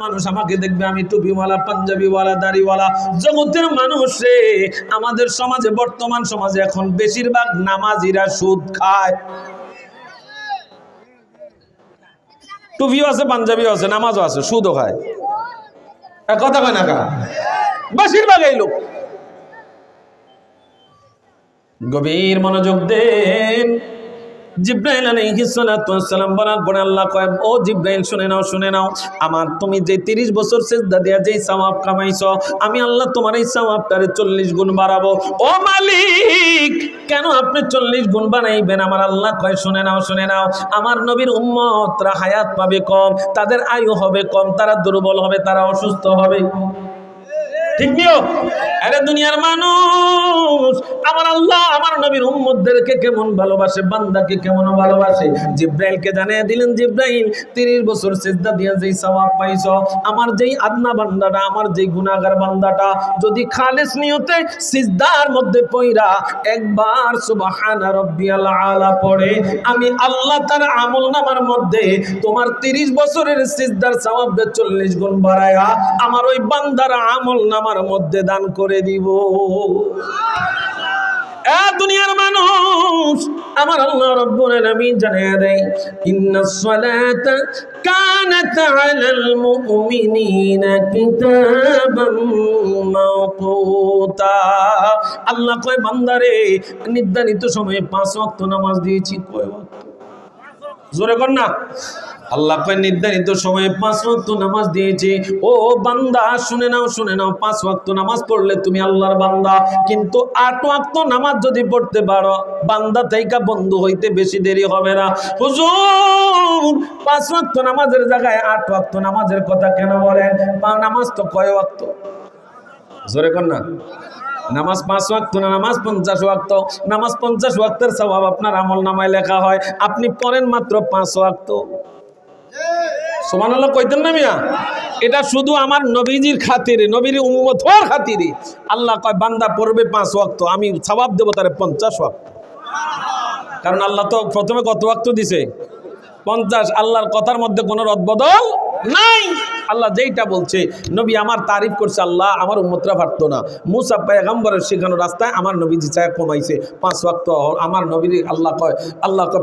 মানুষ আমাকে দেখবে আমি টুপিওয়ালা, পাঞ্জাবিওয়ালা, দাড়িওয়ালা। জগতের মানুষ রে, আমাদের সমাজে, বর্তমান সমাজে এখন বেশিরভাগ নামাজিরা সুদ খায়। টুপিও আছে, পাঞ্জাবিও আছে, নামাজও আছে, সুদও খায়। কথা কয় না কা? বেশিরভাগ এই লোক। গভীর মনোযোগ দেন। জিব্রাইল আলাইহিস সালাতু ওয়াস সালাম বলার পরে আল্লাহ কয়, ও জিব্রাইল শুনে নাও, শুনে নাও। আমার তুমি যে 30 বছর সিজদা দিয়া যেই সওয়াব কামাইছো, আমি আল্লাহ তোমার এই সওয়াবটারে 40 গুণ বাড়াবো। ও মালিক, কেন আপনি 40 গুণ বানাইবেন? আমার আল্লাহ কয়, শুনে নাও, শুনে নাও। আমার নবীর উম্মতরা হায়াত পাবে কম, তাদের আয়ু হবে কম, তারা দুর্বল হবে, তারা অসুস্থ হবে। ঠিক নিও। আরে দুনিয়ার মানুষ, আমার আল্লাহ আমার নবীর উম্মতদেরকে কেমন ভালোবাসে, বান্দাকে কেমন ভালোবাসে। জিব্রাইলকে জানিয়ে দিলেন, জিব্রাইল 30 বছর সিজদা দিয়ে যেই সওয়াব পাইছো, আমার যেই আদনা বান্দাটা, আমার যেই গুনাহগার বান্দাটা যদি খালেস নিয়তে সিজদার মধ্যে পইরা একবার সুবহানা রাব্বিয়াল আলা পড়ে, আমি আল্লাহ তার আমলনামার মধ্যে তোমার 30 বছরের সিজদার সওয়াবকে 40 গুণ বাড়ায়া আমার ওই বান্দার আমলনামার মধ্যে দান করে দিব। দুনিয়ার মানুষ, আমার আল্লাহ রাব্বুল আলামিন জানিয়ে দেয়, ইন্নাস সালাতা কানাত আলাল মুমিনিনা কিতাবাম মাওকুতা। আল্লাহ কয়, বান্দারে নির্ধারিত সময়ে 5 ওয়াক্ত নামাজ দিয়েছি। কয় ওয়াক্ত? জোরে কর না। আল্লাহ কয়, নির্ধারিত সময়ে 5 ওয়াক্ত নামাজ দিয়েছি। ও বান্দা, শুনে নাও, শুনে নাও। 5 ওয়াক্ত নামাজ পড়লে তুমি আল্লাহর বান্দা, কিন্তু 8 ওয়াক্ত নামাজ যদি পড়তে পারো, বান্দা থেকে বন্ধু হইতে বেশি দেরি হবে না। হুজুর, 5 ওয়াক্ত নামাজের জায়গায় 8 ওয়াক্ত নামাজের কথা কেন বলেন? নামাজ তো কয় ওয়াক্ত? জোরে কর না। নামাজ 5 ওয়াক্ত না, নামাজ 50 ওয়াক্ত। নামাজ 50 ওয়াক্তের সওয়াব আপনার আমলনামায় লেখা হয়, আপনি পড়েন মাত্র 5 ওয়াক্ত। সুবহানাল্লাহ কইতেন না মিয়া? এটা শুধু আমার নবীজির খাতিরে, নবীর উম্মত হওয়ার খাতিরে। আল্লাহ কয়, বান্দা পড়বে 5 ওয়াক্ত, আমি সওয়াব দেব তারে 50 ওয়াক্ত। কারণ আল্লাহ তো প্রথমে কত ওয়াক্ত দিছে? 50। আল্লাহর কথার মধ্যে কোনো রদবদল নাই। আল্লাহ যেইটা বলছে, নবী আমার তারিফ করছে, আল্লাহ আমার উম্মতরা পারতো না। মুসা পয়গম্বরের শেখানো রাস্তায় আমার নবীজি চায় কমাইছে 5 ওয়াক্ত। আমার নবীর আল্লাহ কয়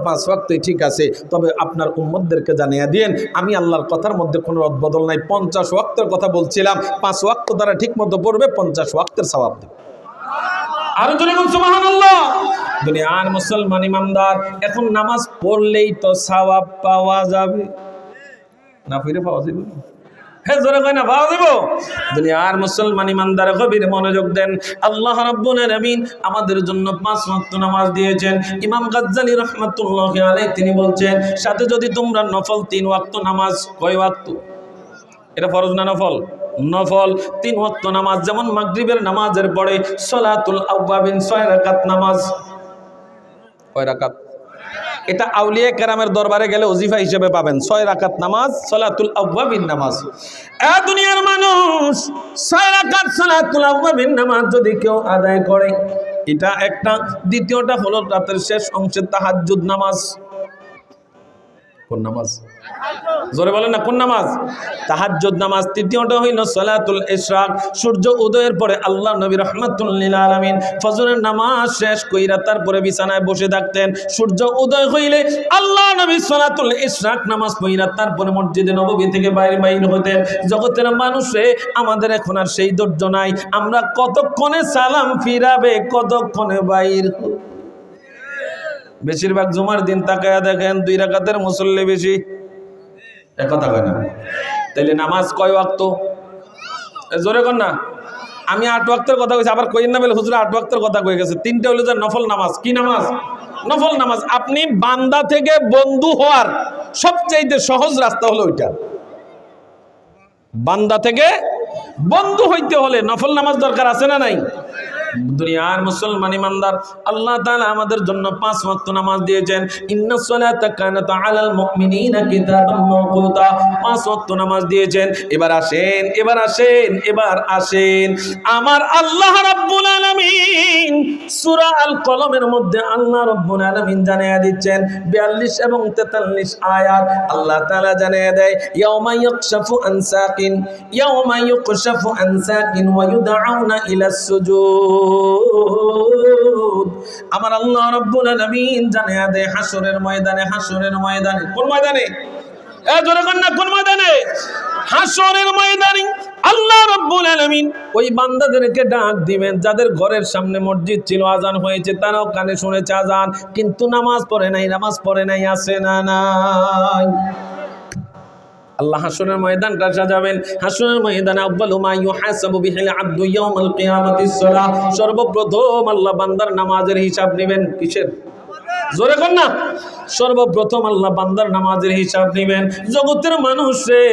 5 ওয়াক্তই ঠিক আছে, তবে আপনার উম্মতদেরকে জানিয়ে দিন আমি আল্লাহর কথার মধ্যে কোনো রদবদল নাই। 50 ওয়াক্তের কথা বলছিলাম, 5 ওয়াক্ত দ্বারা ঠিক মতো পড়বে, 50 ওয়াক্তের সওয়াব দেবে। আরো জোরে বলুন সুবহানাল্লাহ। দুনিয়ার মুসলমান ইমানদার, এখন নামাজ পড়লেই তো সওয়াব পাওয়া যাবে না? ফিরে পাওয়া যাবে? হ্যাঁ, জোরে কয় না, পাওয়া যাবে। দুনিয়ার মুসলমান ইমানদার গভীর মনোযোগ দেন। আল্লাহ রাব্বুল আলামিন আমাদের জন্য 5 ওয়াক্ত নামাজ দিয়েছেন। ইমাম গাজ্জালী রাহমাতুল্লাহি আলাইহি তিনি বলছেন, সাথে যদি তোমরা নফল 3 ওয়াক্ত নামাজ, কয় ওয়াক্ত? এটা ফরজ না নফল? নফল 3 ওয়াক্ত নামাজ, যেমন মাগরিবের নামাজের পরে সালাতুল আওয়াবিন 6 রাকাত নামাজ। কয় রাকাত? এটা আউলিয়া কেরামের দরবারে গেলে ওজিফা হিসেবে পাবেন। 6 রাকাত নামাজ, সালাতুল আওয়াবিন নামাজ। দুনিয়ার মানুষ, 6 রাকাত সালাতুল আওয়াবিন নামাজ যদি কেউ আদায় করে, এটা একটা। দ্বিতীয়টা হলো রাতের শেষ অংশে তাহাজ্জুদ নামাজ। কোন নামাজ? জোরে বলেন না, কোন নামাজ? তাহাজ্জুদ নামাজ। তৃতীয়টা হইল সালাতুল ইশরাক, সূর্য উদয়ের পরে আল্লাহ নবী রাহমাতুল লিল আলামিন ফজরের নামাজ শেষ কইরা তারপরে বিছানায় বসে থাকতেন। সূর্য উদয় হইলে আল্লাহ নবী সালাতুল ইশরাক নামাজ পড়া তারপরে মসজিদে নববী থেকে বাইরে হতেন। জগতের মানুষে, আমাদের এখন আর সেই ধৈর্য নাই। আমরা কতক্ষণে সালাম ফিরাবে, কতক্ষণে বাইর। বেশিরভাগ জুমার দিন তাকায়া দেখেন 2 রাকাতের মুসল্লি বেশি। কথা কয় না? তাইলে নামাজ কয় ওয়াক্ত? জোরে কর না। আমি 8 ওয়াক্তের কথা কইছি, আবার কইেন না বলে হুজুর 8 ওয়াক্তের কথা কই গেছে। 3টা হলো যে নফল নামাজ। কি নামাজ? নফল নামাজ। আপনি বান্দা থেকে বন্ধু হওয়ার সবচেয়ে সহজ রাস্তা হলো ওইটা। বান্দা থেকে বন্ধু হইতে হলে নফল নামাজ দরকার আছে না নাই? দুনিয়ার মুসলমান ইমানদার, আল্লাহ তাআলা আমাদের জন্য 5 ওয়াক্ত নামাজ দিয়েছেন। ইন্নাস সালাতা কানাত আলাল মুমিনিনা কিতাবাম মাওকুতা, 5 ওয়াক্ত নামাজ দিয়েছেন। এবার আসেন আমার আল্লাহ রাব্বুল আলামিন সূরা আল কলমের মধ্যে আল্লাহ রাব্বুল আলামিন জানিয়ে দিচ্ছেন 42 এবং 43 আয়াত। আল্লাহ তাআলা জানিয়ে দেয় ইয়াউমা ইয়াকশাফু আন সাকিন ওয়া ইউদআউনা ইলাস সুজুদ। আমার আল্লাহ রাব্বুল আলামিন জানিয়ে দেয় হাসরের ময়দানে, কোন ময়দানে? জোরে কোন না, কোন ময়দানে? হাসরের ময়দানে আল্লাহ রাব্বুল আলামিন ওই বান্দাদেরকে ডাক দিবেন যাদের ঘরের সামনে মসজিদ ছিল, আজান হয়েছে, তারাও কানে শুনেছে আজান, কিন্তু নামাজ পড়ে নাই, আছে না নাই? আল্লাহ হাসরের ময়দানটা সাজাবেন। হাসরের ময়দানে আউয়ালু মা ইউহাসাবু বিহিল আবদু ইয়াউমাল কিয়ামাতিস সালাহ, সর্বপ্রথম আল্লাহ বান্দার নামাজের হিসাব নেবেন। কিসের? জোরে কোন না। সর্বপ্রথম আল্লাহ বান্দার নামাজের হিসাব নেবেন। জগতের মানুষ রে,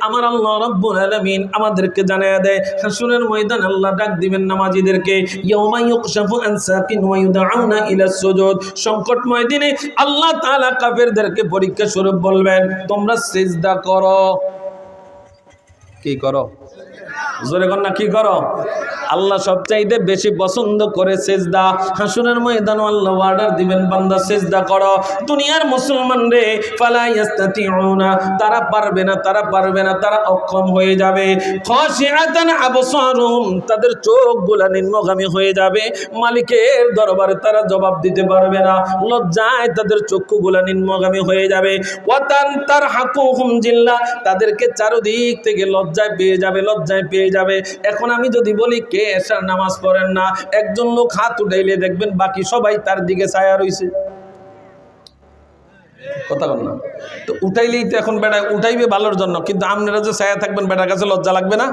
আমার আল্লাহ রাব্বুল আলামিন আমাদেরকে জানায়া দেয় হাসরের ময়দানে আল্লাহ ডাক দিবেন নামাজীদেরকে, ইয়াউমা ইউকশাফু আন সাকিন ওয়া ইউদআউনা ইলাস সুজুদ। সংকটময় দিনে আল্লাহ তাআলা কাফেরদেরকে পরীক্ষা স্বরূপ বলবেন তোমরা সিজদা করো। কি করো? জোরে কোন না, কি করো? আল্লাহ সবচাইতে বেশি পছন্দ করে সিজদা। হাসরের ময়দানে আল্লাহ অর্ডার দিবেন বান্দা সিজদা করো। দুনিয়ার মুসলমান রে ফালা ইস্তাতিউনা, তারা পারবে না, তারা অক্ষম হয়ে যাবে। খাশিআতান আবসারুহুম, তাদের চোখগুলো নিম্নগামী হয়ে যাবে। মালিকের দরবারে তারা জবাব দিতে পারবে না, লজ্জায় তাদের চক্ষুগুলো নিম্নগামী হয়ে যাবে। ওয়াতান তারহাকুহুম জিল্লা, তাদেরকে চারদিক থেকে লজ্জায় পেয়ে যাবে। এখন আমি যদি বলি কে এশার নামাজ পড়েন না, একজন লোক হাত উঠাইলে দেখবেন বাকি সবাই তার দিকে ছায়া রইছে। কথা বল না তো, উঠাইলেই তো এখন বেটা উঠাইবে ভালোর জন্য, কিন্তু আপনারা যে ছায়া থাকবেন বেটার কাছে লজ্জা লাগবে না?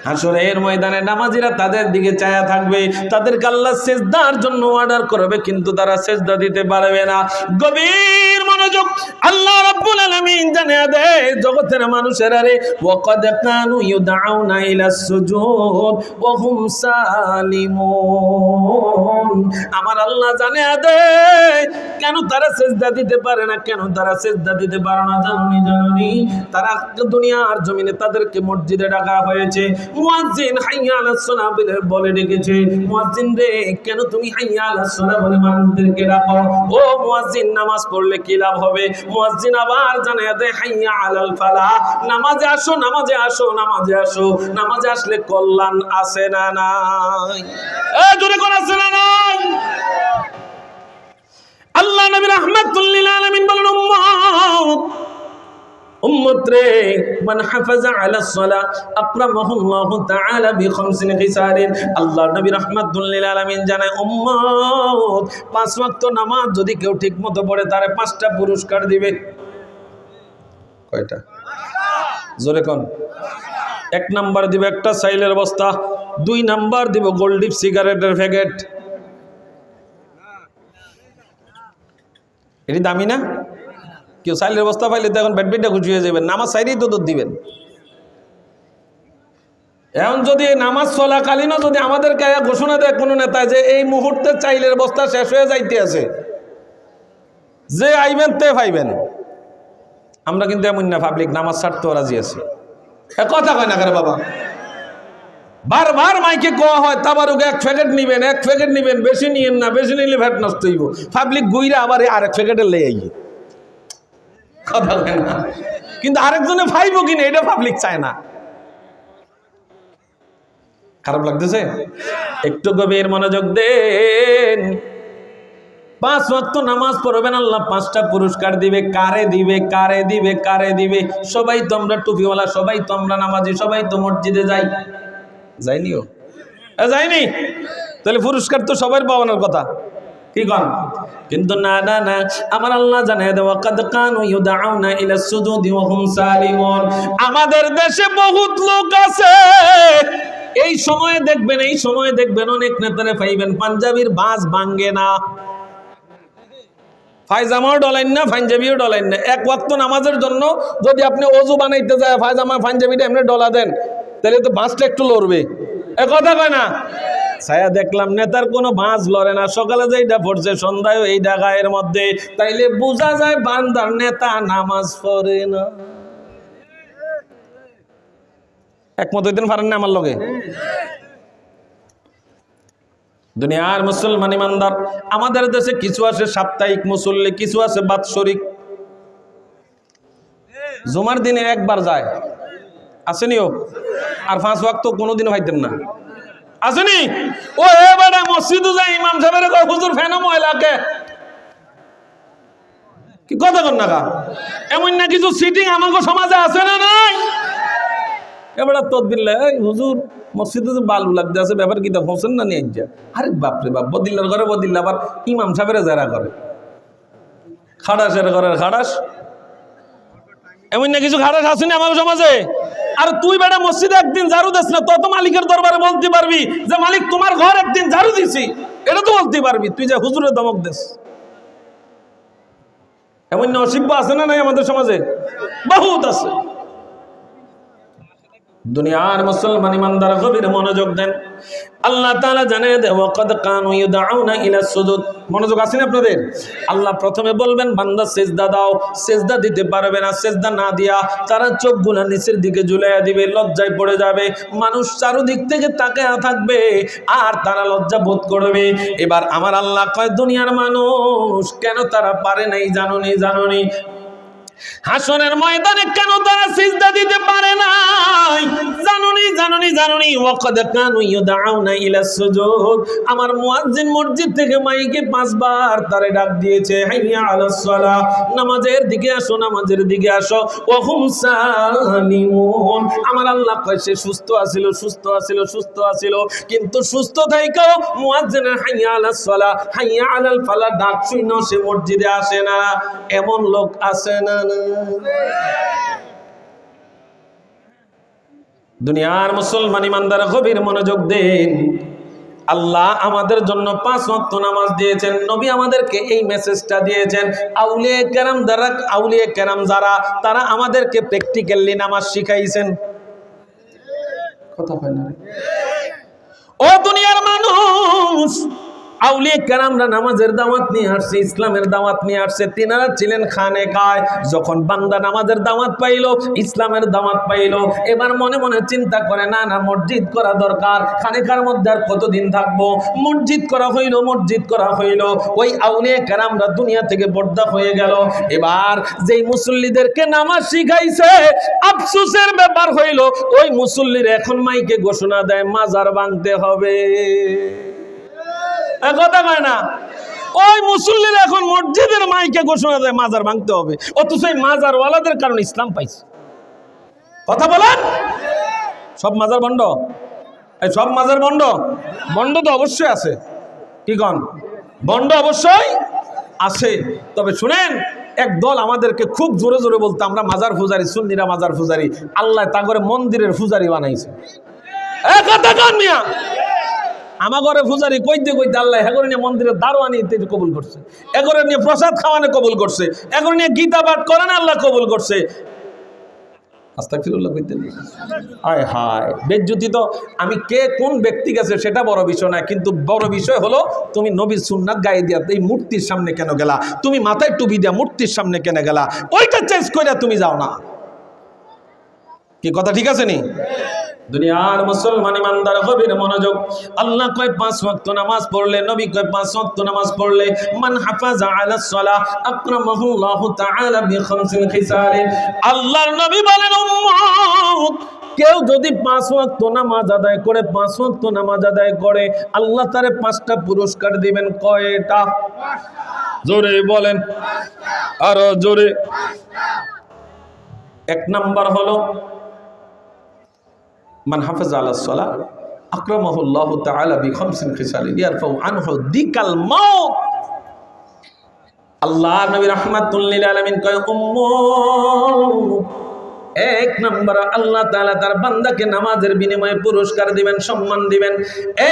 হাসরের ময়দানে নামাজিরা তাদের দিকে ছায়া থাকবে, তাদেরকে আল্লাহ সিজদার জন্য অর্ডার করবে, কিন্তু তারা সিজদা দিতে পারবে না। গভীর মনোযোগ, আল্লাহ রাব্বুল আলামিন জানিয়ে দেয় জগতের মানুষেরা রে, ওয়াকাদ কানু ইউদআউনা ইলাস সুজুদ ওয়া হুম সালিমুন। আমার আল্লাহ জানিয়ে দেয় কেন তারা সিজদা দিতে পারে না, জানি তারা দুনিয়ার জমিনে তাদেরকে মসজিদে ডাকা হয়েছে, মুয়াজ্জিন হাইয়া আলাস সালাহ বলে ডেকেছে। মুয়াজ্জিন রে, কেন তুমি হাইয়া আলাস সালাহ বলে মানুষদেরকে ডাকো? ও মুয়াজ্জিন, নামাজ পড়লে কি লাভ হবে? মুয়াজ্জিন আবার জানায় দেয় হাইয়া আলাল ফালাহ, নামাজে আসো। নামাজে আসলে কল্যাণ আছে না নাই? জোরে কোন আছে না নাই? আল্লাহ নবী রাহমাতুল লিল আলামিন বলেন উম্মত রে, মান হাফাজা আলা সালাহ আকরামাহুল্লাহু তাআলা বিখামসিন খিসালিন। আল্লাহ নবী রাহমাতুল লিল আলামিন জানায় উম্মত 5 ওয়াক্ত নামাজ যদি কেউ ঠিকমতো পড়ে তারে 5টা পুরস্কার দিবে। কয়টা? জোরে কোন। 1 নাম্বার দিবে একটা সাইলের বস্তা, 2 নাম্বার দিব গোল্ড ডিপ সিগারেটের প্যাকেট। এটি দামি না? কেউ সাইলের বস্তা পাইলে তো এখন ব্যাডমিন্টন খুশি হয়ে যাবেন, নামাজ সাইলেই তো দিবেন। এখন যদি নামাজ চলাকালীনও যদি আমাদেরকে ঘোষণা দেয় কোনো নেতা যে এই মুহূর্তে চাইলের বস্তা শেষ হয়ে যাইতে আছে, যে আইবেন তে পাইবেন, আমরা কিন্তু এমন না, পাবলিক নামাজ ছাড়তেও রাজি আছি। কথা কয় না করে বাবা, বারবার মাইকে কোয়া হয় তাবারুক 1 প্যাকেট নিবেন, বেশি নিয়েন না, বেশি নিলে ভ্যাট নষ্ট হইব। পাবলিক গুইরা আবার আরেক প্যাকেটে লে আইয়ে। কথা কয় না, কিন্তু আরেকজনে পাইব কিনা এটা পাবলিক চায় না। খারাপ লাগতেছে? একটু গভীর মনোযোগ দেন। 5 ওয়াক্ত নামাজ পড়বেন, আল্লাহ 5টা পুরস্কার দিবে। কারে দিবে? সবাই তো আমরা টুপিওয়ালা, সবাই তো আমরা নামাজি, সবাই তো মসজিদে যাইনিও, যাইনি, তাহলে পুরস্কার তো সবার পাওয়ানোর কথা, কি কন? কিন্তু না, আমার আল্লাহ জানায় দেওয়া ওয়াকাদ কানু ইউদআউনা ইলাস সুজুদি ওয়া হুম সালিমুন। আমাদের দেশে বহুত লোক আছে, এই সময় দেখবেন অনেক নেতারে পাইবেন পাঞ্জাবির বাস ভাঙ্গে না, পায়জামাও ডলাইন না, পাঞ্জাবিও ডলাইন না। 1 ওয়াক্ত নামাজের জন্য যদি আপনি ওযু বানাইতে যায় পায়জামা পাঞ্জাবিটা এমনি ডলা দেন, তাহলে তো বাসটা একটু লড়বে। কথা কয় না? ছায়া দেখলাম নেতার কোনো ভাঁজ লড়ে না, সকালে যেইটা পড়ছে সন্ধ্যায় এইটা গায়ের মধ্যে, তাইলে বোঝা যায় বান্দার নেতা নামাজ পড়ে না। একমত হইতেন পারেন না আমার লগে? দুনিয়ার মুসলমান ইমানদার, আমাদের দেশে কিছু আছে সাপ্তাহিক মুসল্লি, কিছু আছে বাৎসরিক। জুমার দিনে একবার যায়, আসেনিও, আর 5 ওয়াক্ত কোনোদিনও খাইতেন না, আসেনি? ও এবারে মসজিদে যায়, ইমাম সাহেবের কয় হুজুর ফেন ময়লাকে, কি কথা কর না? এমন না কিছু সিটিং আমাকে সমাজে আছে না নাই? এবারে তদবির হুজুর মসজিদে যে বালু লাগতে আছে, ব্যাপার কি হোসেন না নিয়ে যা। আরে বাপরে বাপ, বদিল্লার ঘরে বদিল্লা, আবার ইমাম সাহেবের যারা করে খাড়াসের ঘরের খাড়াস, এমন না কিছু খাড়াস আসেনি আমার সমাজে। আর তুই বেটা মসজিদে একদিন ঝাড়ু দিস না, তত মালিকের দরবারে বলতে পারবি যে মালিক তোমার ঘর একদিন ঝাড়ু দিছি, এটা তো বলতে পারবি। তুই যে হুজুরের দমক দিস, এমন না অসিব্য আছে না নাই আমাদের সমাজে? বহুত আছে। দুনিয়ার মুসলমান ইমানদার গভীর মনোযোগ দেন। আল্লাহ তাআলা জানিয়ে দেন ওয়াকাদ কানু ইউদআউনা ইলা সুজুদ। মনোযোগ আছেন আপনাদের? আল্লাহ প্রথমে বলবেন বান্দা সিজদা দাও, সিজদা দিতে পারবে না, সিজদা না দিয়া তারা চোখগুলো নিচের দিকে ঝুলাইয়া দিবে, লজ্জায় পড়ে যাবে, মানুষ চারদিক থেকে তাকায়া থাকবে আর তারা লজ্জা বোধ করবে। এবার আমার আল্লাহ কয় দুনিয়ার মানুষ কেন তারা পারে নাই জানোনি? হাসরের ময়দানে কেন তারা সিজদা দিতে পারে নাই জানুনি ওয়াকাদ কানু ইউদআউনা ইলা সুজুদ। আমার মুয়াজ্জিন মসজিদ থেকে মাইকে 5 বার তারে ডাক দিয়েছে, হাইয়া আলাস সালাহ, নামাজের দিকে আসো ওয়া হুম সালিমুন। আমার আল্লাহ কয় সে সুস্থ আছিল, কিন্তু সুস্থ থাইকাও মুয়াজ্জিনের হাইয়া আলাস সালাহ, হাইয়া আলাল ফালাহ ডাক শুনো সে মসজিদে আসে না। এমন লোক আছে না? দুনিয়ার মুসলমান ইমানদার গভীর মনোযোগ দেন। আল্লাহ আমাদের জন্য 5 ওয়াক্ত নামাজ দিয়েছেন, নবী আমাদেরকে এই মেসেজটা দিয়েছেন। আউলিয়া কেরাম যারা তারা আমাদেরকে প্র্যাকটিক্যালি নামাজ শিখাইছেন। কথা হয় না? ও দুনিয়ার মানুষ, আউলিয়া কেরামরা নামাজের দাওয়াত নিয়ে আসছে, ইসলামের দাওয়াত নিয়ে আসছে। তিনারা ছিলেন খানেকায়। যখন বান্দা নামাজের দাওয়াত পাইলো, ইসলামের দাওয়াত পাইলো, এবার মনে মনে চিন্তা করে না মসজিদ করা দরকার, খানেকার মধ্যে আর কতদিন থাকবো। মসজিদ করা হইলো। ওই আউলিয়া কেরামরা দুনিয়া থেকে পর্দা হয়ে গেল। এবার যেই মুসল্লিদেরকে নামাজ শিখাইছে, আফসোসের ব্যাপার হইল ওই মুসল্লির এখন মাইকে ঘোষণা দেয় মাজার ভাঙতে হবে। কথা কয় না? ওই মুসল্লিরা এখন মসজিদের মাইকে ঘোষণা দেয় মাজার ভাঙতে হবে, অথচ এই মাজারওয়ালাদের কারণে ইসলাম পাইছে। কথা বলেন, সব মাজার বন্ধ? সব মাজার বন্ধ তো অবশ্যই আছে। কি কন? বন্ধ অবশ্যই আছে। তবে শুনেন, এক দল আমাদেরকে খুব জোরে জোরে বলতো আমরা মাজার পূজারি, সুন্নিরা মাজার পূজারি। আল্লাহ তা করে মন্দিরের পূজারি বানাইছে। কথা কন মিয়া, আমার ঘরে পূজারি কইতে আল্লাহ এগরে নিয়ে মন্দিরের দারোয়ানি কবুল করছে, এগরে নিয়ে প্রসাদ খাওয়ানো কবুল করছে, এগরে নিয়ে গীতা পাঠ করেন আল্লাহ কবুল করছে। আস্তাগফিরুল্লাহ কইতে হায় হায় বেজ্জতি। তো আমি কে কোন ব্যক্তি গেছে সেটা বড় বিষয় না, কিন্তু বড় বিষয় হলো তুমি নবীর সুন্নাত গায়ে দিয়া এই মূর্তির সামনে কেন গেলা, তুমি মাথায় টুপি দিয়া মূর্তির সামনে কেন গেলা, ওইটা চেঞ্জ করে তুমি যাও না। কি কথা ঠিক আছে নি? দুনিয়ার মুসলমান ইমানদার গভীর মনোযোগ। আল্লাহ কয় 5 ওয়াক্ত নামাজ পড়লে, নবী কয় 5 ওয়াক্ত নামাজ পড়লে মান হাফাজা আলা সালাহ আকরামাহুল্লাহু তাআলা বিখামসিন খিসাল। আল্লাহর নবী বলেন উম্মত, কেউ যদি 5 ওয়াক্ত নামাজ আদায় করে আল্লাহ তারে 5টা পুরস্কার দিবেন। কয়টা? জোরে বলেন, আরো জোরে। 1 নাম্বার হলো মান হাফাজা আলা সালাহ আকরামাহুল্লাহু তাআলা বিখামসিন খিসাল ইয়ারফাউ আনহু দিকাল মাউত। আল্লাহ নবী রাহমাতুল লিল আলামিন কয় উম্মত, 1 নাম্বার আল্লাহ তাআলা তার বান্দাকে নামাজের বিনিময়ে পুরস্কার দিবেন, সম্মান দিবেন।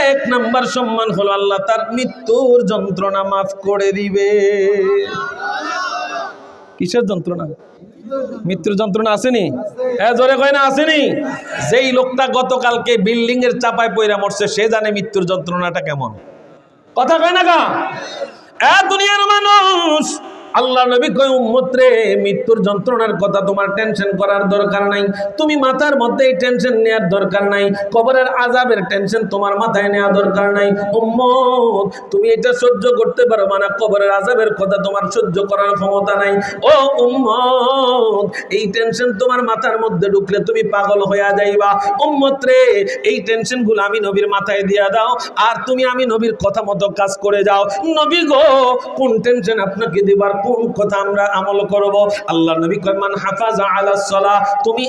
1 নাম্বার সম্মান হলো আল্লাহ তার মৃত্যুর যন্ত্রণা মাফ করে দিবে। কিসের যন্ত্রণা? মৃত্যুর যন্ত্রণা আসেনি? জোরে কয় না আসেনি? যেই লোকটা গতকালকে বিল্ডিং এর চাপায় পইরা মরছে সে জানে মৃত্যুর যন্ত্রণাটা কেমন। কথা কয় না গা? দুনিয়ার মানুষ, আল্লাহ নবী কয় উম্মত রে, মৃত্যুর যন্ত্রণার কথা তোমার টেনশন করার দরকার নাই, তুমি মাথার মধ্যে এই টেনশন নেওয়ার দরকার নাই, কবরের আযাবের টেনশন তোমার মাথায় নেওয়া দরকার নাই। উম্মত, তুমি এটা সহ্য করতে পারো না, কবরের আযাবের কথা তোমার সহ্য করার ক্ষমতা নাই। ও উম্মত, এই টেনশন তোমার মাথার মধ্যে ঢুকলে তুমি পাগল হয়ে যাইবা। উম্মত রে, এই টেনশনগুলো আমি নবীর মাথায় দিয়া দাও, আর তুমি আমি নবীর কথা মতো কাজ করে যাও। নবী গো, কোন টেনশন আপনাকে দিবার, কোন কথা আমরা আমল করব? আল্লাহ নবী কয় মান হাফাজা আলাস সালাহ, তুমি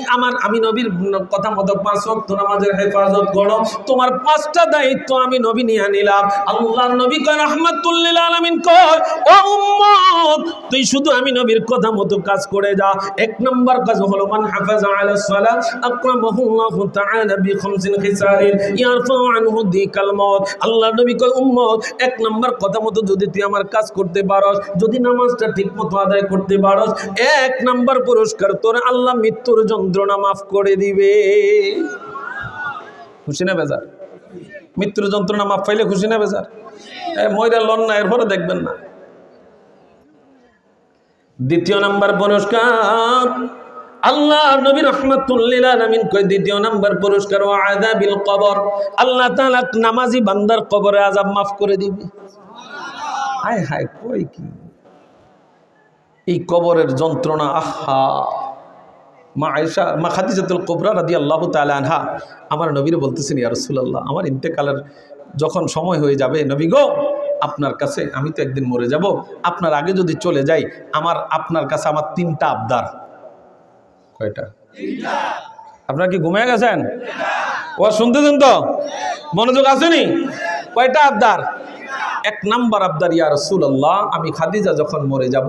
আমি নবীর কথা মতো 5 ওয়াক্ত নামাজের হেফাজত করো, তোমার 5টা দায়িত্ব আমি নবী নিয়ে নিলাম। আল্লাহ নবী কয় রাহমাতুল লিল আলামিন কয় ও উম্মত, তুই শুধু আমি নবীর কথা মতো কাজ করে যা। 1 নম্বর কাজ হলো মান হাফাজা আলাস সালাহ আকরামাহুল্লাহু তাআলা বিখামসিন খিসালিন ইয়ারফাউ আনহু দিকাল মাউত। আল্লাহ নবী কয় উম্মত, 1 নম্বর কথা মতো যদি তুই আমার কাজ করতে পারস, যদি নামাজটা ঠিক মতো আদায় করতে পারস, 1 নম্বর পুরস্কার তোর আল্লাহ মৃত্যুর যন্ত্রণা মাফ করে দিবে। খুশি না বেজার? মৃত্যুর যন্ত্রণা মাফ পাইলে খুশি না বেজার? ময়রা লন না, এরপরে দেখবেন না। 2য় নম্বর পুরস্কার, আল্লাহ নবী রাহমাতুল লিল আলামিন কয় 2য় নম্বর পুরস্কার ওয়া আযাবিল কবর, আল্লাহ তাআলা নামাজি বান্দার কবরে আযাব মাফ করে দিবে। হায় হায়, কই কি এই কবরের যন্ত্রণা! আহা! মা খাদিজাতুল কুবরা রাদিয়াল্লাহু তাআলা আনহা আমার নবীরে বলতেছেন, ইয়া রাসূলুল্লাহ, আমার ইন্তেকালের যখন সময় হয়ে যাবে, নবী গো, আপনার কাছে আমি তো একদিন মরে যাব, আপনার আগে যদি চলে যাই, আপনার কাছে আমার 3টা আবদার। কয়টা? 3টা। আপনারা কি ঘুমিয়ে গেছেন? ও শুনতেছেন তো? মনোযোগ আসেনি? কয়টা আবদার? 1 নম্বর আবদার, ইয়া রাসূলুল্লাহ, আমি খাদিজা যখন মরে যাব,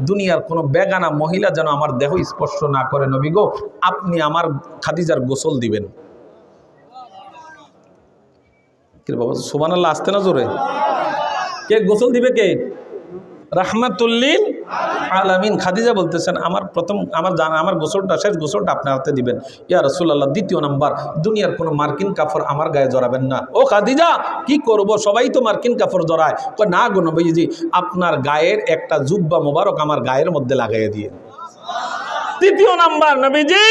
দুনিয়ার কোনো বেগানা মহিলা যেন আমার দেহ স্পর্শ না করে। নবী গো, আপনি আমার খাদিজার গোসল দিবেন। কে বাবা, সুবহানাল্লাহ আসতে না জোরে? কে গোসল দিবে? কে? রাহমাতুল লিল আলামিন খাদিজা বলতেছেন, আমার গোসলটা, শেষ গোসলটা আপনার হাতে দিবেন। ইয়া রাসূলুল্লাহ, 2য় নাম্বার, দুনিয়ার কোনো মার্কিন কাপড় আমার গায়ে জড়াবেন না। ও খাদিজা, কি করব, সবাই তো মার্কিন কাপড় জড়ায়। কয় না গো নবীজি, আপনার গায়ের একটা জুব্বা মোবারক আমার গায়ের মধ্যে লাগাইয়া দিয়ে। 3য় নাম্বার, নবীজি,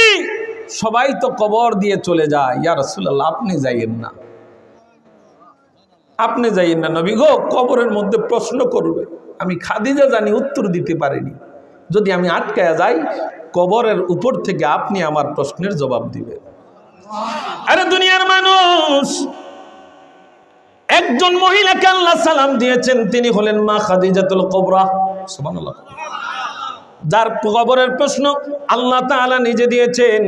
সবাই তো কবর দিয়ে চলে যায়, ইয়া রাসূলুল্লাহ, আপনি যাইয়েন না, আপনি যাইয়েন না। নবী গো, কবরের মধ্যে প্রশ্ন করবে, আমি খাদিজা জানি উত্তর দিতে পারিনি, যদি আমি আটকায়া যাই, কবরের উপর থেকে আপনি আমার প্রশ্নের জবাব দিবেন। আরে দুনিয়ার মানুষ, একজন মহিলাকে আল্লাহ সালাম দিয়েছেন, তিনি হলেন মা খাদিজাতুল কুবরা। সুবহানাল্লাহ। যার কবরের প্রশ্ন আল্লাহ তাআলা নিজে দিয়েছেন।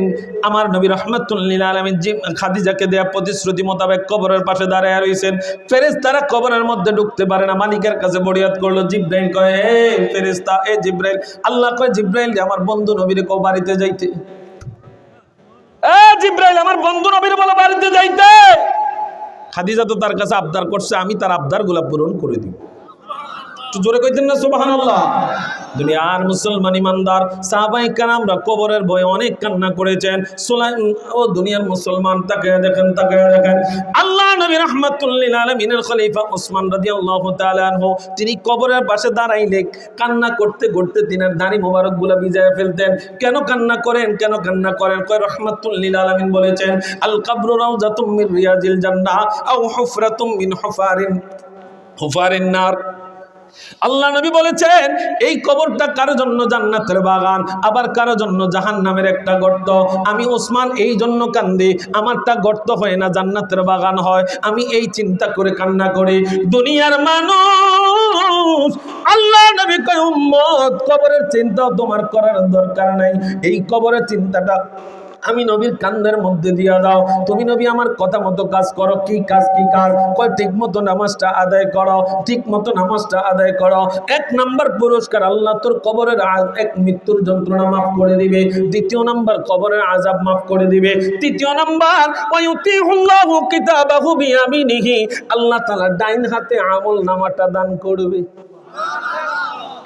আমার নবী রাহমাতুল লিল আলামিন খাদিজাকে দেয়া প্রতিশ্রুতি মোতাবেক কবরের পাশে দাঁড়ায় রয়েছেন। ফেরেশতারা কবরের মধ্যে ঢুকতে পারে না, মালিকের কাছে ফরিয়াদ করলো। জিবরাইল কয়, হে ফেরেশতা, এ জিবরাইল। আল্লাহ কয়, জিবরাইল, আমার বন্ধু নবীর কো বাড়িতে যাইতে। এ জিবরাইল, আমার বন্ধু নবীর বলো বাড়িতে যাইতে। খাদিজা তো তার কাছে আবদার করছে, আমি তার আবদারগুলো পূরণ করে দিব। জোরে কইতেন না সুবহানাল্লাহ? দুনিয়ার মুসলমান ইমানদার সাহাবায়ে কেরামরা কবরের ভয়ে অনেক কান্না করেছেন। ও দুনিয়ার মুসলমান, তাকায়া দেখেন, তাকায়া দেখেন, আল্লাহ নবী রাহমাতুল লিল আলামিনের খলিফা ওসমান রাদিয়াল্লাহু তাআলা আনহু, তিনি কবরের পাশে দাঁড়াইলে কান্না করতে করতে তিনার দাড়ি মোবারক গুলা ভিজায় ফেলতেন। কেন কান্না করেন, কেন কান্না করেন? কয় রাহমাতুল লিল আলামিন বলেছেন, আল কবরু রাউযাতুম মির রিয়াজিল জান্নাহ আও হুফরাতুম মিন হুফারিন নার। আল্লাহ নবী বলেছেন, এই কবরটা কারো জন্য জান্নাতের বাগান, আবার কারো জন্য জাহান্নামের একটা গর্ত। আমি ওসমান এই জন্য কান্দি, আমারটা গর্ত হয় না, জান্নাতের বাগান হয়। আমি এই চিন্তা করে কান্না করি। দুনিয়ার মানুষ, আল্লাহ নবী কয়, উম্মত, কবরের চিন্তা তোমার করার দরকার নাই। এই কবরের চিন্তাটা আমি নবীর কান্দের মধ্যে দিয়া দাও। তুমি নবী আমার কথা মতো কাজ করো। কি কাজ? কি কাজ? কয়, ঠিক মতো নামাজটা আদায় করো, ঠিক মতো নামাজটা আদায় করো। 1 নাম্বার পুরস্কার, আল্লাহ তোর কবরের মৃত্যুর যন্ত্রণা মাফ করে দিবে। 2য় নাম্বার, কবরের আযাব মাফ করে দিবে। 3য় নাম্বার, ওয়ায়ুতিহুল্লাহু কিতাবাহু বিয়ামিনিহি, আল্লাহ তাআলা ডাইন হাতে আমল নামাটা দান করবে।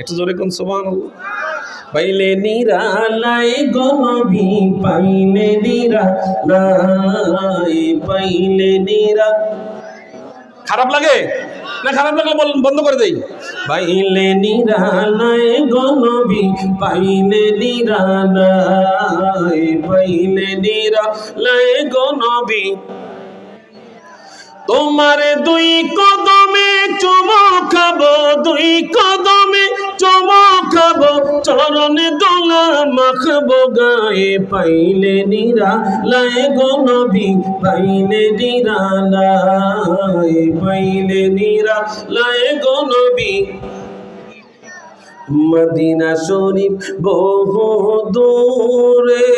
একটু জোরে কোন সুবহানাল্লাহ। পাইলে নিরালাই গো নবী, পাইলে নিরালাই, পাইলে নিরা। খারাপ লাগে না? খারাপ লাগলে বন্ধ করে দেই। পাইলে নিরালাই গো নবী, পাইলে নিরালাই, পাইলে নিরালাই গো নবী। তোমার দুই কদমে চুমো খাবো, দুই কদমে চুমো খাবো, চরণে দোলা মাখবো গায়ে। পাইলে নিরালাই গো নবী, পাইলে নিরালাই, পাইলে নিরালাই গো নবী। মদিনা শরীফ বহু দূরে,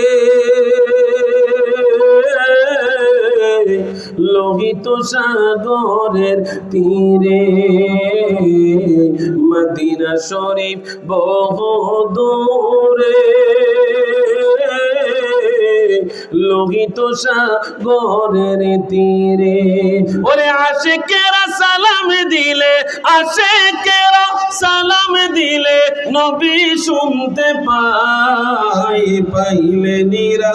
লোহিত সাগরের তীরে। মদিনা শরীফ বহু দূরে, লোহিত সাগরের তীরে। ওরে আশিকেরা সালাম দিলে, আশিকেরা সালাম দিলে, নবী শুনতে পাই। পাইলে নিরা,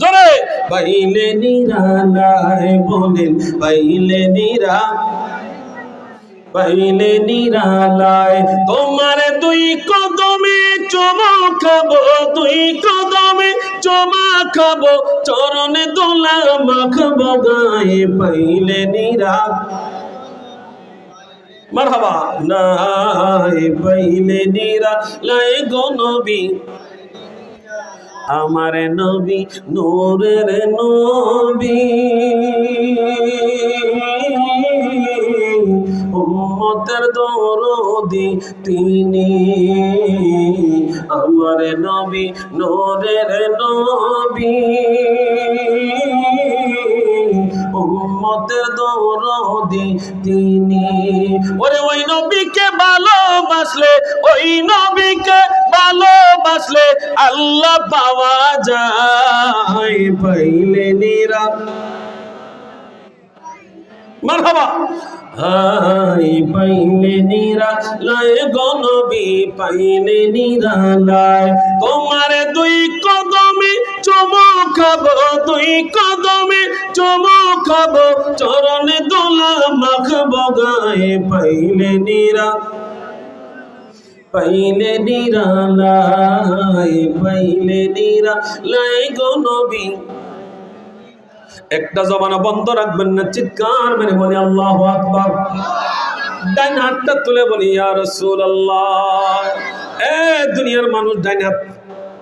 জোরে পাইলে নিরালাই বলেন, পাইলে নিরা, পাইলে নিরালাই। তোমার দুই কদমে চুমো খাবো, দুই কদমে চুমা খাবো, চরণে দোলা মাখবো গায়ে। পাইলে নিরা, মারহাবা নাই, পাইলে নিরালাই গো নবী। আমার নবী নূরের নবী, উম্মতের দরদি তিনি। আমার নবী নূরের নবী, উম্মতের দরদি তিনি। ওরে ওই নবীকে ভালোবাসলে, ওই নবীকে ভালোবাসলে আল্লাহ পাওয়া যায়। পাইলে নিরা, মারহাবা, হাই পাইলে নিরালাই গো নবী, পাইলে নিরালাই। তোমার দুই কদমে চুমো খাবো, দুই কদমে চুমো খাবো, চরণে দোলা মাখবো গায়ে। পাইলে নিরা, পাইলে নিরালাই, পাইলে নিরালাই গো নবী। একটা জবান বন্ধ রাখবেন না, চিৎকার মেরে বলি আল্লাহু আকবার। ডাইন হাতটা তুলে বলি ইয়া রাসূলুল্লাহ। এ দুনিয়ার মানুষ ডাইন হাত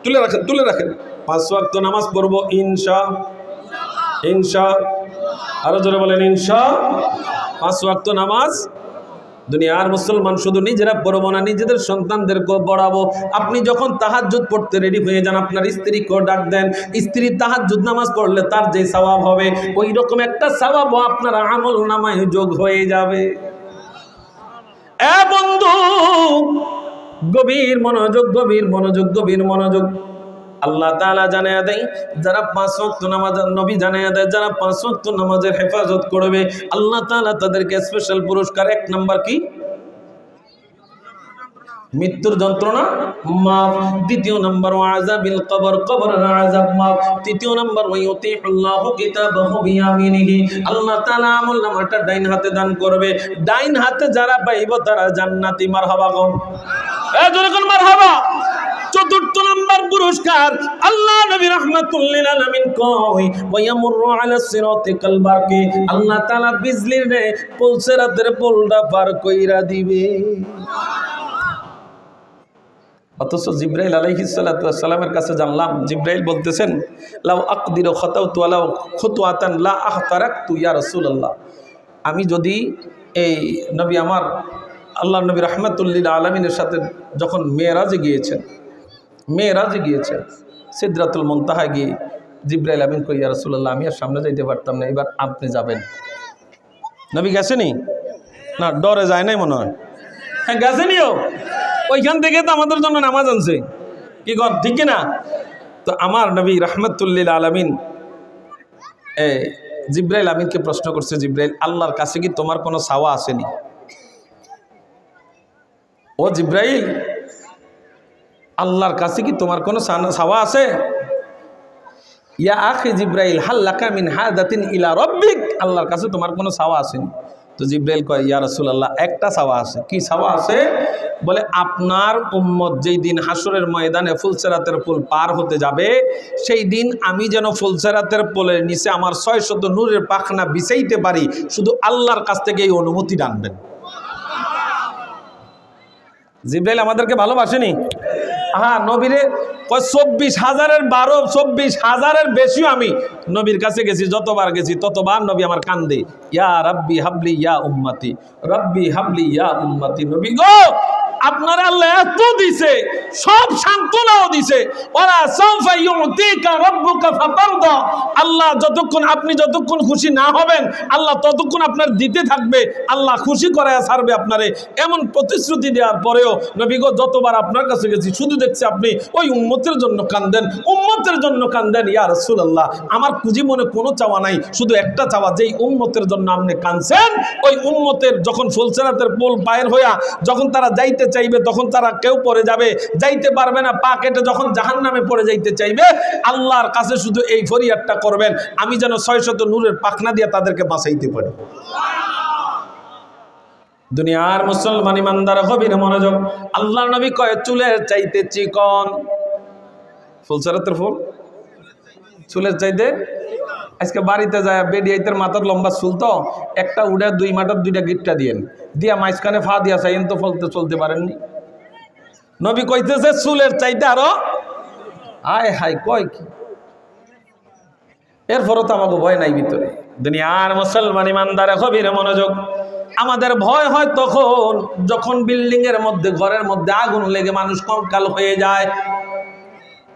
তুলে রাখেন, তুলে রাখেন। 5 ওয়াক্ত নামাজ পড়বো ইনশাআল্লাহ। আরো জোরে বলেন ইনশাআল্লাহ। 5 ওয়াক্ত নামাজ দুনিয়ার মুসলমান শুধু নিজেরা পড়বো না, নিজেদের সন্তানদেরকেও পড়াবো। আপনি যখন তাহাজ্জুদ পড়তে রেডি হয়ে যান, আপনার স্ত্রীকেও ডাক দেন। স্ত্রী তাহাজ্জুদ নামাজ পড়লে তার যে সওয়াব হবে, ওই রকম একটা সওয়াবও আপনার আমল নামায় যোগ হয়ে যাবে। এ বন্ধু, গভীর মনোযোগ, গভীর মনোযোগ, গভীর মনোযোগ। আল্লাহ তাআলা জানায়া দেয়, যারা 5 ওয়াক্ত নামাজ, নবী জানায়া দেয়, যারা 5 ওয়াক্ত নামাজের হেফাজত করবে আল্লাহ তাআলা তাদেরকে স্পেশাল পুরস্কার। 1 নাম্বার কি? মৃত্যুর যন্ত্রণা মাফ। 2 নাম্বার আযাবিল কবর, কবরের আযাব মাফ। 3 নাম্বার ওয়ায়ুতিহুল্লাহু কিতাবাহু বিয়ামিনিহি, আল্লাহ তাআলা আমলনামাটা ডাইন হাতে দান করবে। ডাইন হাতে যারা পাইব তারা জান্নাতি। মারহাবা গো, এ জোরে কোন মারহাবা। 4 নাম্বার পুরস্কার, আল্লাহ নবী রাহমাতুল লিল আলামিন কয় ওয়ায়ামুরু আলা সিরাতি কাল বারকি, আল্লাহ তাআলা বিজলির রে পুলসিরাতের পুলটা পার কইরা দিবে। অথচ জিব্রাইল আলাইহিস সালাতু ওয়াস সালামের কাছে জানলাম, জিব্রাইল বলতেছেন লাউ আকদিরু খাতাউতু ওয়ালাউ খুতওয়াতান লা আখতারাকতু ইয়া রাসূলুল্লাহ। আমি যদি এই নবী, আমার আল্লাহ নবী রাহমাতুল লিল আলামিনের সাথে যখন মেরাজে গিয়েছেন, সিদরাতুল মুনতাহা গিয়ে জিব্রাইল আমিন কই ইয়া রাসূলুল্লাহ, আমি আর সামনে যাইতে পারতাম না, এবার আপনি যাবেন। নবী গেছেনি না? ডরে যায় নাই মনে হয়। হ্যাঁ গেছেনিও, ওইখান থেকে তো আমাদের জন্য নামাজ আনছে। কি কর, ঠিক কিনা? তো আমার নবী রাহমাতুল লিল আলামিন জিব্রাইল আমিনকে প্রশ্ন করছে, জিব্রাইল, আল্লাহর কাছে কি তোমার কোনো চাওয়া আসেনি? ও জিব্রাইল, আল্লাহর কাছে কি তোমার কোনো চাওয়া আছে? ইয়া আখি জিব্রাইল হাল লাকা মিন হাদাতিন ইলা রাব্বিক, আল্লাহর কাছে তোমার কোনো চাওয়া আসেনি? তো জিব্রাইল কয়, ইয়া রাসূলুল্লাহ, একটা চাওয়া আছে। কি চাওয়া আছে? বলে, আপনার উম্মত যেই দিন হাসরের ময়দানে ফুলসিরাতের পুল পার হতে যাবে, সেই দিন আমি যেন ফুলসিরাতের পুলের নিচে আমার 600 নূরের পাখনা বিছাইতে পারি, শুধু আল্লাহর কাছ থেকে এই অনুমতি ডানবেন। জিব্রাইল আমাদেরকে ভালোবাসেনি? হ্যাঁ, নবীরে 24,000-এর বেশিও আমি নবীর কাছে গেছি, যতবার গেছি ততবার নবী আমার কান্দে, ইয়া রাব্বি হাবলি ইয়া উম্মতি, রাব্বি হাবলি ইয়া উম্মতি। নবী গো, আপনার আল্লাহ এত দিছে, সব সান্ত্বনাও দিছে, ওরা সাউফা ইউতিকা রাব্বুকা ফাতারদা, আল্লাহ আপনি যতক্ষণ খুশি না হবেন, আল্লাহ ততক্ষণ আপনার দিতে থাকবে, আল্লাহ খুশি করায় ছাড়বে আপনারে, এমন প্রতিশ্রুতি দেওয়ার পরেও নবী গো, যতবার আপনার কাছে গেছি শুধু দেখছি আপনি ওই উম্মতের জন্য কান্দেন, উম্মতের জন্য কান্দেন। ইয়া রাসূলুল্লাহ, আমার খুঁজি মনে কোনো চাওয়া নাই, শুধু একটা চাওয়া, যেই উম্মতের জন্য আপনি কাঁদছেন, ওই উম্মতের যখন ফুলসিরাতের পুল পার হইয়া যখন তারা যাইতে চাইবে, তখন তারা কেউ পড়ে যাবে, যাইতে পারবে না, পা কেটে যখন জাহান্নামে পড়ে যাইতে চাইবে, আল্লাহর কাছে শুধু এই ফরিয়াদটা করবেন, আমি যেন 600 নূরের পাখনা দিয়ে তাদেরকে বাঁচাইতে পারি। দুনিয়ার মুসলমান ইমানদার গভীর মনোযোগ, আল্লাহর নবী কয়, চুলের চাইতে চিকন ফুলসিরাতের ফুল, চুলের চাইতে। আজকে বাড়িতে যায় বেডিয়াইতের মাথার লম্বা চুল, তো একটা উড়ে 2 মাথার 2টা গিটটা দিয়েন দিয়া মাঝখানে ফা দিয়া চাইন, তো চলতে পারেননি। নবী কইতেছে চুলের চাইতে আরো, আয় হাই কয় কি, এরপরও তো আমাকে ভয় নাই ভিতরে। দুনিয়ার মুসলমান ইমানদার গভীর মনোযোগ, আমাদের ভয় হয় তখন যখন বিল্ডিং এর মধ্যে, ঘরের মধ্যে আগুন লেগে মানুষ কঙ্কাল হয়ে যায়।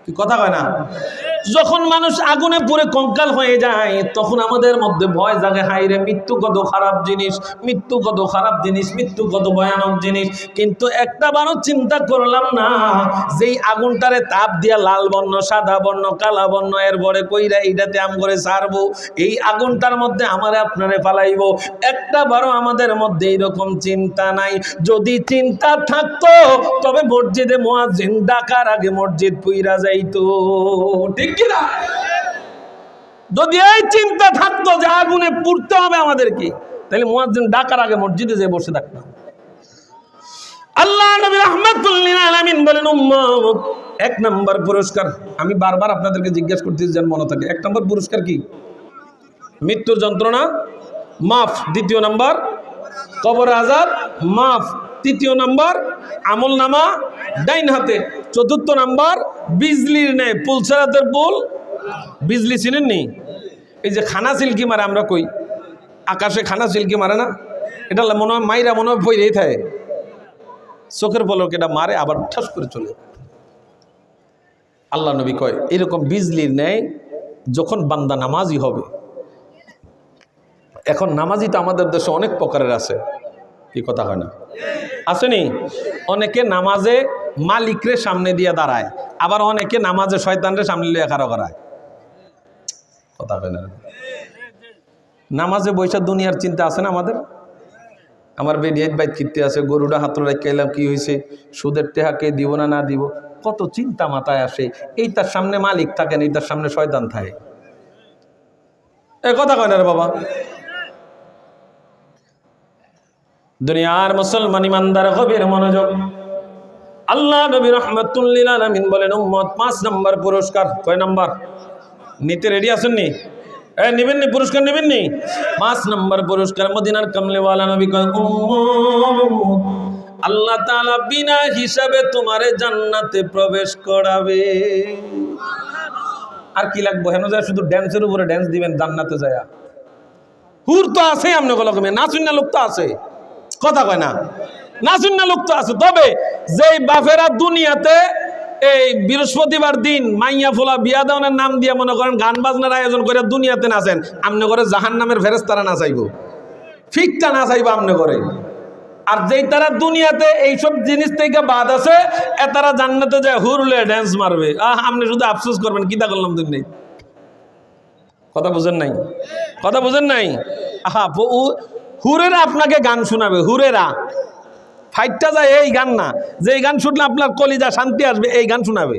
কি কথা কয় না? যখন মানুষ আগুনে পুড়ে কঙ্কাল হয়ে যায়, তখন আমাদের মধ্যে ভয় জাগে, হাই রে, মৃত্যু কত খারাপ জিনিস, মৃত্যু কত খারাপ জিনিস, মৃত্যু কত ভয়ানক জিনিস। কিন্তু একটা বারও চিন্তা করলাম না, যেই আগুনটারে তাপ দিয়া লাল বর্ণ, সাদা বর্ণ, কালা বর্ণ এর পরে কইরা এইটাতে আম করে ছাড়বো, এই আগুনটার মধ্যে আমারে আপনারে ফালাইবো, একটা বারও আমাদের মধ্যে এইরকম চিন্তা নাই। যদি চিন্তা থাকতো তবে মসজিদে মুয়াজ্জিন ডাকার আগে মসজিদ পুইরা যাইতো, ঠিক কিনা? যদি এই চিন্তা থাকতো যে আগুনে পুড়তে হবে আমাদেরকে, তাহলে মুয়াজ্জিন ডাকার আগে মসজিদে যেয়ে বসে থাকতাম। আল্লাহ নবী রাহমাতুল লিল আলামিন বলেন, উম্মত, 1 নম্বর পুরস্কার, আমি বারবার আপনাদেরকে জিজ্ঞাসা করতেছি যেন মনে থাকে, 1 নম্বর পুরস্কার কি? মৃত্যুর যন্ত্রণা মাফ। 2য় নম্বর কবর আযাব মাফ। 3য় নম্বর আমল নামা ডাইন হাতে। 4র্থ নম্বর বিজলির নেই ফুলসিরাতের পুল, বিজলি চিনেননি? এই যে খানা সিল্কি মারে, আমরা কই আকাশে খানা সিল্কি মারে না, এটা মনে হয় মাইরা মনে হয় ভইরেই থাকে, চোখের পলকে এটা মারে আবার ঠাস করে চলে। আল্লাহ নবী কয়, এরকম বিজলির নেই যখন বান্দা নামাজি হবে। এখন নামাজি তো আমাদের দেশে অনেক প্রকারের আছে, কি কথা হয় না? আসেনি? অনেকে নামাজে মালিকরে সামনে দিয়ে দাঁড়ায়, আবার অনেকে নামাজে শয়তানরে সামনে লিয়ে খাড়া করায়, কথা হয় না? নামাজে বৈশা দুনিয়ার চিন্তা আছে না আমাদের? আমার বেডিয়াত বাইত কিনতে আছে, গরুটা হাত রেখে এলাম, কি হয়েছে, সুদের টেহাকে দিব না দিব, কত চিন্তা মাথায় আসে। এই তার সামনে মালিক থাকেন, এই তার সামনে শয়তান থাকে, এ কথা কয় না রে বাবা। দুনিয়ার মুসলমান ইমানদার গভীর মনোযোগ, আল্লাহ নবী রাহমাতুল লিল আলামিন বলেন, উম্মত, 5 নম্বর পুরস্কার। কয় নম্বর? নিতে রেডি আছেন নি? নেবেন নি? পুরস্কার নেবেন নি? 5 নম্বর পুরস্কার। মদিনার কামলিওয়ালা নবী কয়, উম্মত, আল্লাহ তাআলা বিনা হিসাবে তোমারে জান্নাতে প্রবেশ করাবে। আর কি লাগবে? হেন যায় শুধু ড্যান্সের উপরে ড্যান্স দিবেন জান্নাতে যায়। হুর তো আছে, আমনে গলকমে নাচুন্না লোক তো আছে, কথা কয় না? নাচুন্না লোক তো আছে। তবে যেই বাফেরা দুনিয়াতে এই বৃহস্পতিবার দিন মাইয়া ফোলা বিয়া দেওয়ার নাম দিয়ে মনে করেন গান বাজনার আয়োজন করে দুনিয়াতে নাচেন, আমনে করে জাহান্নামের ফেরেশতারা নাচাইব, ফিকটা নাচাইব আমনে করে। আর যেই তারা দুনিয়াতে এইসব জিনিস থেকে বাদ আছে, এ তারা জান্নাতে যায় হুরলে ড্যান্স মারবে। আপনি শুধু আফসোস করবেন, কিতা করলাম তুমি নেই। কথা বুঝেন নাই? কথা বুঝেন নাই? হুরেরা আপনাকে গান শোনাবে, হুরেরা। ফাইটটা যায় এই গান না, যে এই গান শুনলে আপনার কলিজা শান্তি আসবে, এই গান শোনাবে।